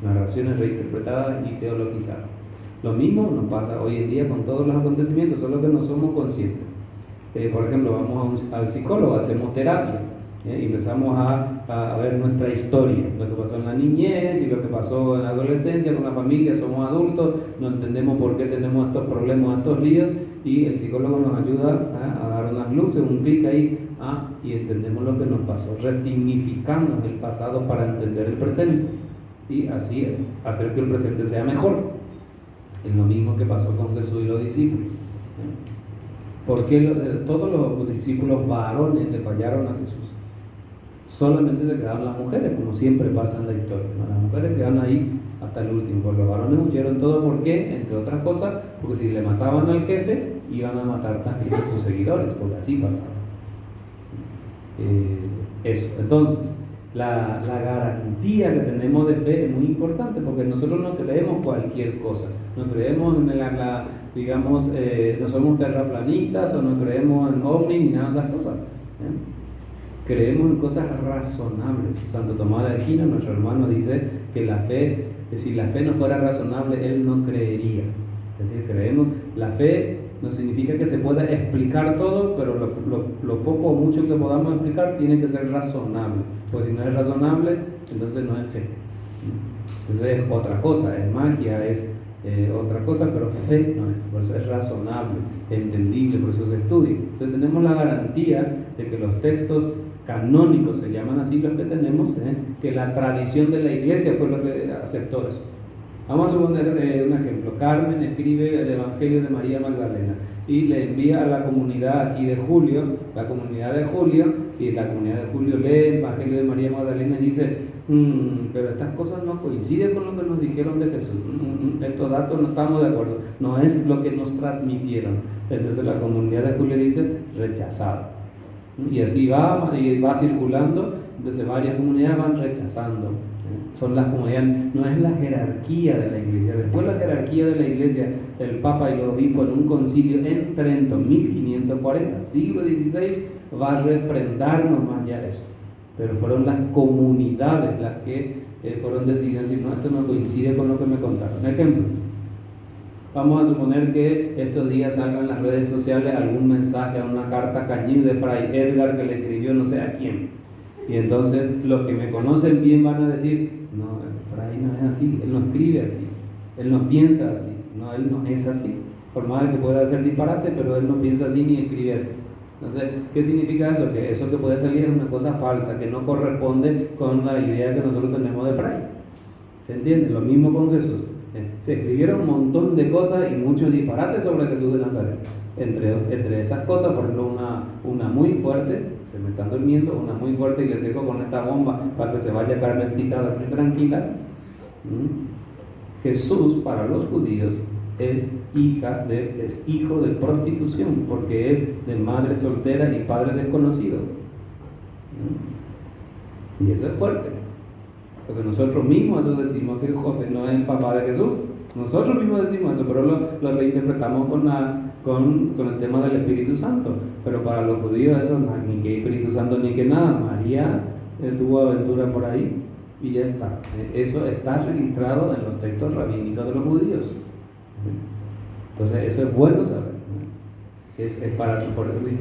Speaker 2: ¿no? Narraciones reinterpretadas y teologizadas. Lo mismo nos pasa hoy en día con todos los acontecimientos, solo que no somos conscientes. Por ejemplo, vamos al psicólogo, hacemos terapia, y empezamos a ver nuestra historia, lo que pasó en la niñez y lo que pasó en la adolescencia con la familia. Somos adultos, no entendemos por qué tenemos estos problemas, estos líos, y el psicólogo nos ayuda a dar unas luces, un clic ahí, y entendemos lo que nos pasó. Resignificamos el pasado para entender el presente y así hacer que el presente sea mejor. Es lo mismo que pasó con Jesús y los discípulos. ¿Por qué todos los discípulos varones le fallaron a Jesús? Solamente se quedaron las mujeres, como siempre pasa en la historia, ¿no? Las mujeres quedan ahí hasta el último, pues los varones huyeron todo. ¿Por qué? Entre otras cosas, porque si le mataban al jefe, iban a matar también a sus seguidores, porque así pasaba. Eso, entonces, la garantía que tenemos de fe es muy importante, porque nosotros no creemos cualquier cosa, no creemos en digamos, no somos terraplanistas o no creemos en ovni ni nada de esas cosas, creemos en cosas razonables. Santo Tomás de Aquino, nuestro hermano, dice que la fe, si la fe no fuera razonable, él no creería. Es decir, creemos, la fe no significa que se pueda explicar todo, pero lo poco o mucho que podamos explicar tiene que ser razonable, porque si no es razonable, entonces no es fe. Entonces es otra cosa, es magia, es otra cosa, pero fe no es. Por eso es razonable, entendible, por eso se estudia. Entonces tenemos la garantía de que los textos canónicos, se llaman así los que tenemos, que la tradición de la iglesia fue lo que aceptó eso. Vamos a suponer un ejemplo. Carmen escribe el Evangelio de María Magdalena y le envía a la comunidad aquí de Julio, y la comunidad de Julio lee el Evangelio de María Magdalena y dice, pero estas cosas no coinciden con lo que nos dijeron de Jesús, estos datos no estamos de acuerdo, no es lo que nos transmitieron. Entonces la comunidad de Julio dice, rechazado. Y así va circulando, entonces varias comunidades van rechazando. Son las comunidades, no es la jerarquía de la iglesia. Después la jerarquía de la iglesia, el Papa y los obispos en un concilio en Trento, 1540, siglo XVI, va a refrendarnos más ya eso. Pero fueron las comunidades las que fueron decidiendo decir, no, esto no coincide con lo que me contaron. Ejemplo, vamos a suponer que estos días salga en las redes sociales algún mensaje, una carta cañí de Fray Edgar que le escribió no sé a quién. Y entonces los que me conocen bien van a decir, no, Fray no es así, él no escribe así, él no piensa así, no, él no es así. Por más que pueda hacer disparate, pero él no piensa así ni escribe así. Entonces, ¿qué significa eso? Que eso que puede salir es una cosa falsa, que no corresponde con la idea que nosotros tenemos de Fray. ¿Se entiende? Lo mismo con Jesús. Se escribieron un montón de cosas y muchos disparates sobre Jesús de Nazaret. Entre esas cosas, por ejemplo, una muy fuerte, se me están durmiendo, una muy fuerte, y les dejo con esta bomba para que se vaya Carmencita a dormir tranquila. Jesús para los judíos es hijo de prostitución, porque es de madre soltera y padre desconocido. Y eso es fuerte, porque nosotros mismos eso decimos que José no es el papá de Jesús. Nosotros mismos decimos eso, pero lo reinterpretamos con el tema del Espíritu Santo. Pero para los judíos eso no, ni que Espíritu Santo ni que nada. María tuvo aventura por ahí y ya está. Eso está registrado en los textos rabínicos de los judíos. Entonces eso es bueno saber.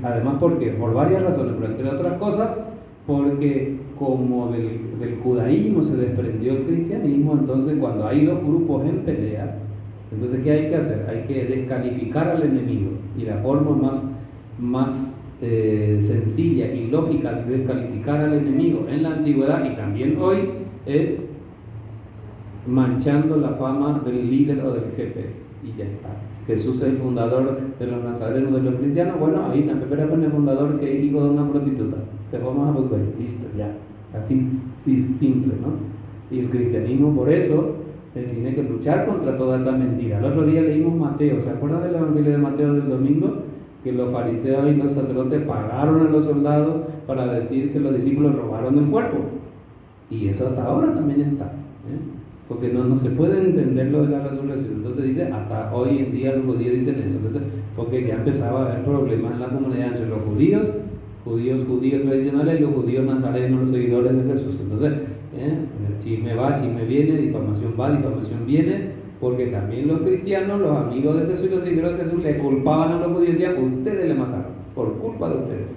Speaker 2: Además, porque por varias razones, pero entre otras cosas, porque como del judaísmo se desprendió el cristianismo, entonces cuando hay dos grupos en pelea, entonces ¿qué hay que hacer? Hay que descalificar al enemigo, y la forma más sencilla y lógica de descalificar al enemigo en la antigüedad y también hoy es manchando la fama del líder o del jefe, y ya está. Jesús es el fundador de los nazarenos, de los cristianos. Bueno, ahí una Pepera pone el fundador que es hijo de una prostituta. Te vamos a volver, listo, ya. Así simple, ¿no? Y el cristianismo por eso tiene que luchar contra toda esa mentira. El otro día leímos Mateo, ¿se acuerdan del Evangelio de Mateo del domingo? Que los fariseos y los sacerdotes pagaron a los soldados para decir que los discípulos robaron el cuerpo. Y eso hasta ahora también está, porque no se puede entender lo de la resurrección. Entonces dice, hasta hoy en día los judíos dicen eso. Entonces, porque ya empezaba a haber problemas en la comunidad entre los judíos tradicionales y los judíos nazarenos, los seguidores de Jesús. Entonces, chisme va, chisme viene, difamación va, difamación viene, porque también los cristianos, los amigos de Jesús y los seguidores de Jesús le culpaban a los judíos y decían, ustedes le mataron, por culpa de ustedes.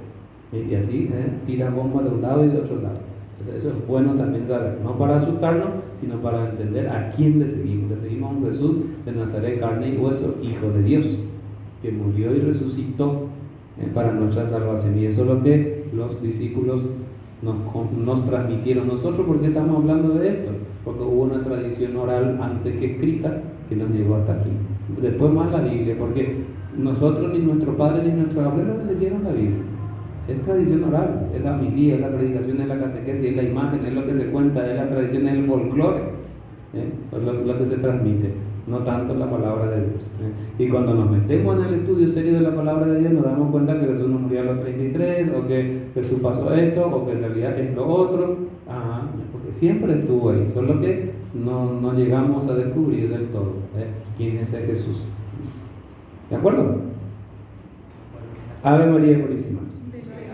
Speaker 2: Y así tira bombas de un lado y de otro lado. Entonces eso es bueno también saber, no para asustarnos, sino para entender a quién le seguimos. Le seguimos a un Jesús de Nazaret, carne y hueso, Hijo de Dios, que murió y resucitó para nuestra salvación. Y eso es lo que los discípulos nos transmitieron. Nosotros, ¿por qué estamos hablando de esto? Porque hubo una tradición oral antes que escrita que nos llegó hasta aquí. Después más la Biblia, porque nosotros, ni nuestros padres, ni nuestros abuelos leyeron la Biblia. Es tradición oral, es la homilía, es la predicación, es la catequesis, es la imagen, es lo que se cuenta, es la tradición, es el folclore, es lo que se transmite, no tanto la palabra de Dios. Y cuando nos metemos en el estudio serio de la palabra de Dios, nos damos cuenta que Jesús no murió a los 33, o que Jesús pasó esto, o que en realidad es lo otro. Porque siempre estuvo ahí, solo que no llegamos a descubrir del todo quién es ese Jesús. ¿De acuerdo? Ave María Purísima.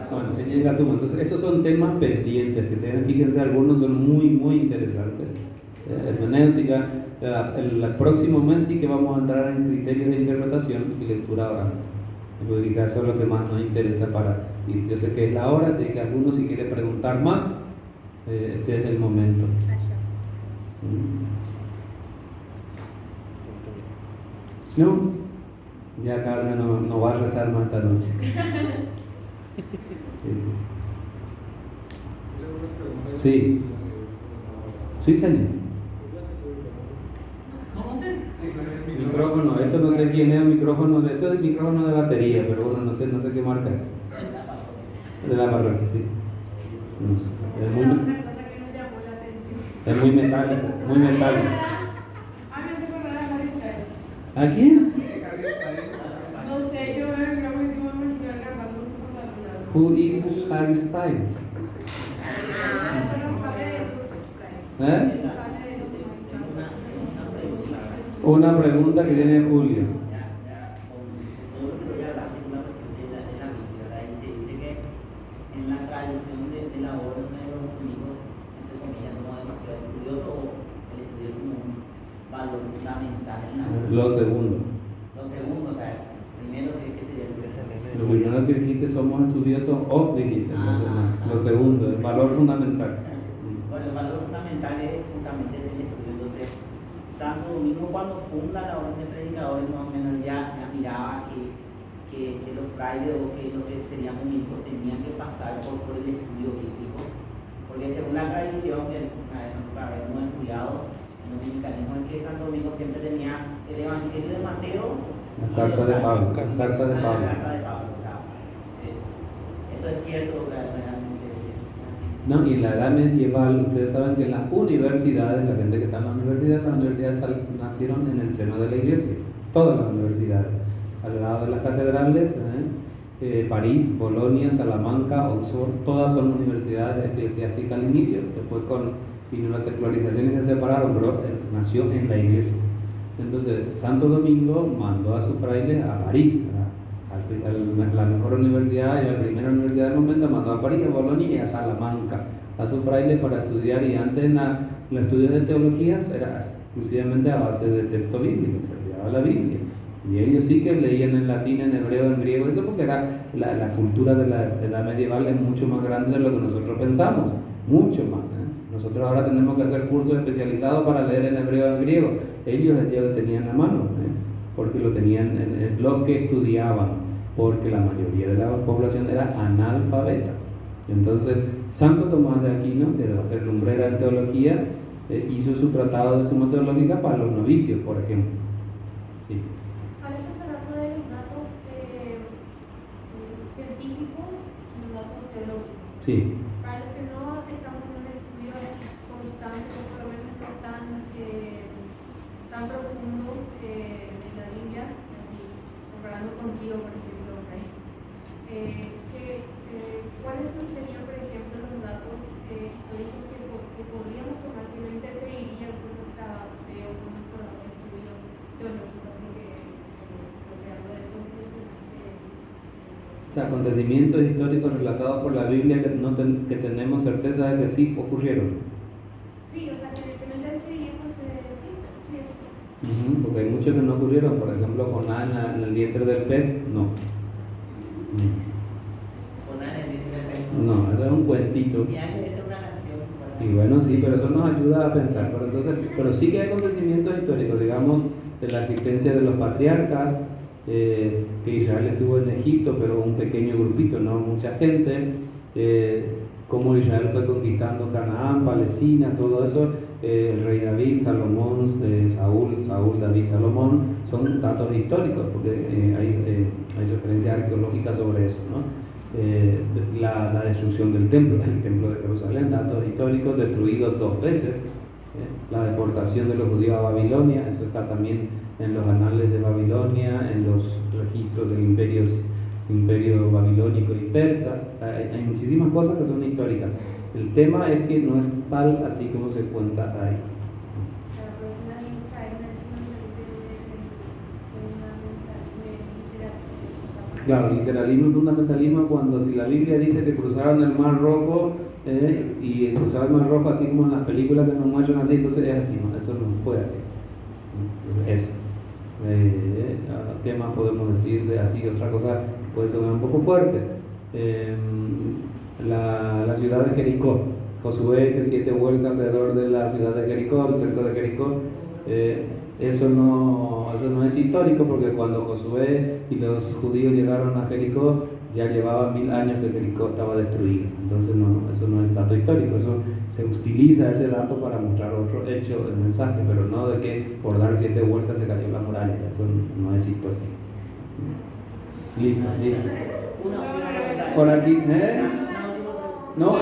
Speaker 2: Bueno, señor Gatuma, entonces estos son temas pendientes que tienen, fíjense, algunos son muy interesantes. Hermenéutica, el próximo mes sí que vamos a entrar en criterios de interpretación y lectura oral, porque quizás eso es lo que más nos interesa y yo sé que es la hora, así que algunos si quiere preguntar más, este es el momento. ¿No? Ya Carmen no va a rezar más esta noche. Sí. Sí, señor. Micrófono, esto no sé quién es el micrófono, esto es el micrófono de batería, pero bueno, no sé qué marca es. De la parroquia, sí. Es muy,
Speaker 7: Una cosa que nos llamó la atención.
Speaker 2: es muy metálico, muy metálico.
Speaker 7: A mí se me acuerda de Harry Styles.
Speaker 2: ¿A quién?
Speaker 7: No sé, yo veo el micrófono y me imagino cantando con su pantalón.
Speaker 2: Who is Harry Styles? ¿Eh? Una pregunta que tiene Julio.
Speaker 1: Dice que en la tradición de la orden de los dominicos, entre comillas, somos demasiado estudiosos, o el estudio es como un valor fundamental en la orden.
Speaker 2: Lo segundo.
Speaker 1: Lo segundo, o sea, primero que sería el
Speaker 2: Lo primero que dijiste, somos estudiosos, o dijiste. Lo segundo, el valor fundamental.
Speaker 1: Bueno, el valor fundamental es justamente el estudio. Entonces, Santo Domingo, cuando funda la orden de predicadores, más o menos ya miraba que los frailes o que los que serían dominicos tenían que pasar por el estudio bíblico, porque según la tradición, que una vez más hemos estudiado en el dominicanismo, es que Santo Domingo siempre tenía el Evangelio de Mateo,
Speaker 2: La carta de Pablo.
Speaker 1: la carta de Pablo. O sea, eso es cierto, o sea, realmente es así.
Speaker 2: No, y en la edad medieval, ustedes saben que las universidades, la gente que está en las universidades nacieron en el seno de la iglesia, todas las universidades, al lado de las catedrales, París, Bolonia, Salamanca, Oxford, todas son universidades eclesiásticas al inicio, después vino la secularización y se separaron, pero nació en la iglesia. Entonces, Santo Domingo mandó a sus frailes a París, a la mejor universidad y la primera universidad del momento, mandó a París, a Bolonia y a Salamanca a sus frailes para estudiar, y antes en los estudios de teologías era exclusivamente a base de texto bíblico, se estudiaba la Biblia, y ellos sí que leían en latín, en hebreo, en griego, eso porque era la cultura de la edad medieval es mucho más grande de lo que nosotros pensamos, mucho más. Nosotros ahora tenemos que hacer cursos especializados para leer en hebreo, en griego, ellos ya lo tenían a mano, porque lo tenían los que estudiaban, porque la mayoría de la población era analfabeta. Entonces, Santo Tomás de Aquino, que va a ser lumbrera en teología, hizo su tratado de suma teológica para los novicios, por ejemplo. Sí.
Speaker 9: Hablaste hace rato de los datos científicos y los datos teológicos.
Speaker 2: Sí.
Speaker 9: Para los que no estamos en un estudio constante, o por lo menos no tan profundo de la Biblia, así, comparando contigo, por ejemplo, ¿cuáles serían, por ejemplo, los datos históricos que podríamos tomar que no interferirían con nuestra fe o con nuestro estudio teológico? Así que, hablando de eso,
Speaker 2: O sea, acontecimientos históricos relatados por la Biblia que tenemos certeza de que sí ocurrieron.
Speaker 9: sí, o sea, que no interferiríamos sí, eso.
Speaker 2: Porque hay muchos que no ocurrieron, por ejemplo, Jonás en el vientre del pez, no. No, eso es un cuentito. Y bueno, sí, pero eso nos ayuda a pensar. Pero sí que hay acontecimientos históricos, digamos, de la existencia de los patriarcas, que Israel estuvo en Egipto, pero un pequeño grupito, no mucha gente. cómo Israel fue conquistando Canaán, Palestina, todo eso, el rey David, Salomón, Saúl, David, Salomón, son datos históricos, porque hay referencias arqueológicas sobre eso, ¿no? La destrucción del templo, el templo de Jerusalén, datos históricos, destruidos 2 veces, la deportación de los judíos a Babilonia, eso está también en los anales de Babilonia, en los registros del imperio babilónico y persa. Hay muchísimas cosas que son históricas. El tema es que no es tal así como se cuenta ahí. Claro, literalismo y fundamentalismo cuando si la Biblia dice que cruzaron el Mar Rojo y cruzaron el Mar Rojo así como en las películas que nos muestran así, entonces es así, ¿no? Eso no fue así. Entonces, eso. ¿Qué más podemos decir de así? Otra cosa que puede sonar un poco fuerte. La ciudad de Jericó. Josué que 7 vueltas alrededor de la ciudad de Jericó, el cerco de Jericó. Eso no es histórico, porque cuando Josué y los judíos llegaron a Jericó ya llevaba 1000 años que Jericó estaba destruido. Entonces eso no es dato histórico, eso se utiliza ese dato para mostrar otro hecho del mensaje, pero no de que por dar 7 vueltas se cayó la muralla. Eso no es histórico. Listo. Por aquí, No,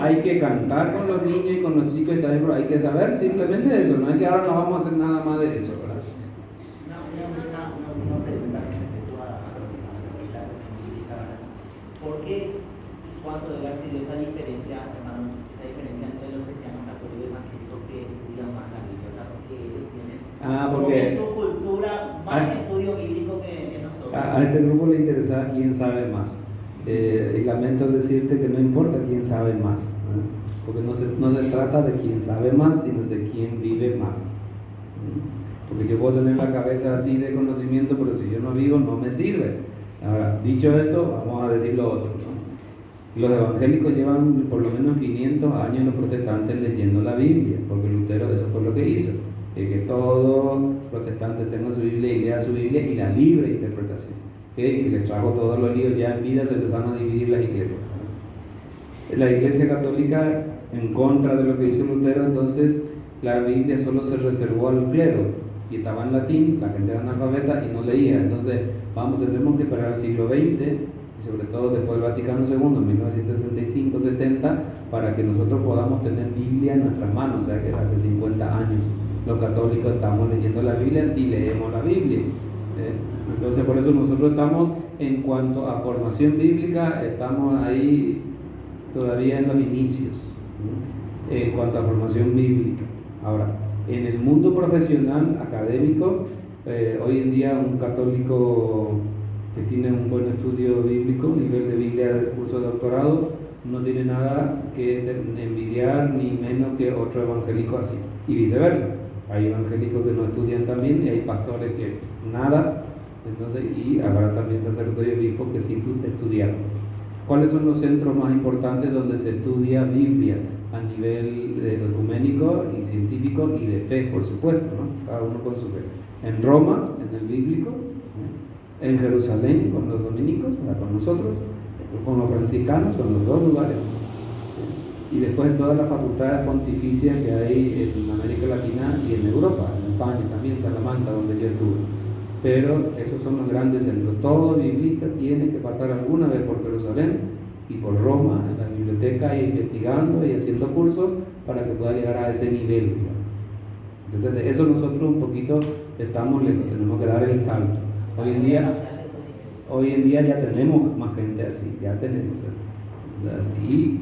Speaker 2: hay que cantar con los niños y con los chicos y también, pero hay que saber simplemente eso, no es que ahora no vamos a hacer nada más de eso, ¿verdad?
Speaker 1: Una pregunta respecto a la bíblica, ¿verdad? ¿Por qué cuando Edgar se dio esa diferencia, hermano, esa diferencia entre los cristianos católicos y evangélicos que estudian más la Biblia? O sea, porque ellos tienen
Speaker 2: porque
Speaker 1: en su cultura más estudio bíblico que nosotros.
Speaker 2: A este grupo le interesaba quién sabe más. Y lamento decirte que no importa quién sabe más, ¿no? Porque no se trata de quién sabe más, sino de quién vive más. Porque yo puedo tener la cabeza así de conocimiento, pero si yo no vivo no me sirve. Ahora, dicho esto, vamos a decir lo otro, ¿no? Los evangélicos llevan por lo menos 500 años, los protestantes leyendo la Biblia, porque Lutero eso fue lo que hizo, que todo protestante tenga su Biblia y lea su Biblia y la libre interpretación. Que le trajo todos los líos, ya en vida se empezaron a dividir las iglesias. La iglesia católica, en contra de lo que hizo Lutero, entonces la Biblia solo se reservó al clero y estaba en latín, la gente era analfabeta y no leía. Entonces tendremos que esperar al siglo XX y sobre todo después del Vaticano II, en 1965-70, para que nosotros podamos tener Biblia en nuestras manos. O sea que hace 50 años los católicos estamos leyendo la Biblia, si leemos la Biblia. Entonces por eso nosotros estamos, en cuanto a formación bíblica, estamos ahí todavía en los inicios, ¿no? En cuanto a formación bíblica. Ahora, en el mundo profesional, académico, hoy en día un católico que tiene un buen estudio bíblico, nivel de Biblia de curso de doctorado, no tiene nada que envidiar ni menos que otro evangélico así, y viceversa. Hay evangélicos que no estudian también y hay pastores que nada, entonces, y habrá también sacerdotes y obispos que sí estudiaron. ¿Cuáles son los centros más importantes donde se estudia Biblia a nivel ecuménico y científico y de fe, por supuesto, ¿no? Cada uno con su fe? En Roma, en el bíblico, ¿no? En Jerusalén con los dominicos, o sea, con nosotros, con los franciscanos, son los 2 lugares. Y después en todas las facultades pontificias que hay en América Latina y en Europa, en España también, Salamanca, donde yo estuve. Pero esos son los grandes centros. Todo biblista tiene que pasar alguna vez por Jerusalén y por Roma, en la biblioteca, investigando y haciendo cursos para que pueda llegar a ese nivel. Entonces de eso nosotros un poquito estamos lejos, tenemos que dar el salto. Hoy en día ya tenemos más gente así, ya tenemos. Y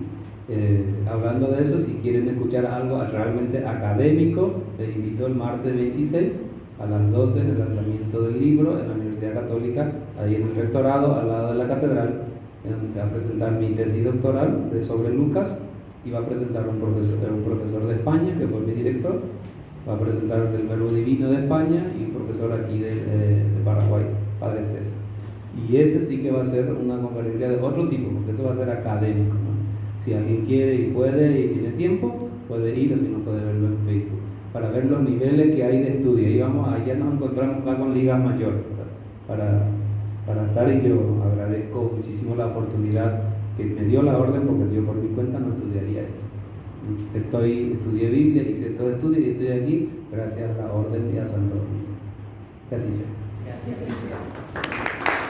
Speaker 2: hablando de eso, si quieren escuchar algo realmente académico, les invito el martes 26 a las 12 en el lanzamiento del libro en la Universidad Católica, ahí en el rectorado, al lado de la catedral, en donde se va a presentar mi tesis doctoral sobre Lucas, y va a presentar un profesor de España, que fue mi director, va a presentar del Verbo Divino de España y un profesor aquí de Paraguay, Padre César. Y ese sí que va a ser una conferencia de otro tipo, porque eso va a ser académico, ¿no? Si alguien quiere y puede y tiene tiempo, puede ir, o si no puede verlo en Facebook, para ver los niveles que hay de estudio. Ahí ya nos encontramos acá con ligas mayores, ¿verdad? Para estar, y yo agradezco muchísimo la oportunidad que me dio la orden, porque yo por mi cuenta no estudiaría esto. Estudié Biblia, hice estos estudios y estoy aquí gracias a la orden y a Santo Domingo. Que así sea.
Speaker 1: Que así sea.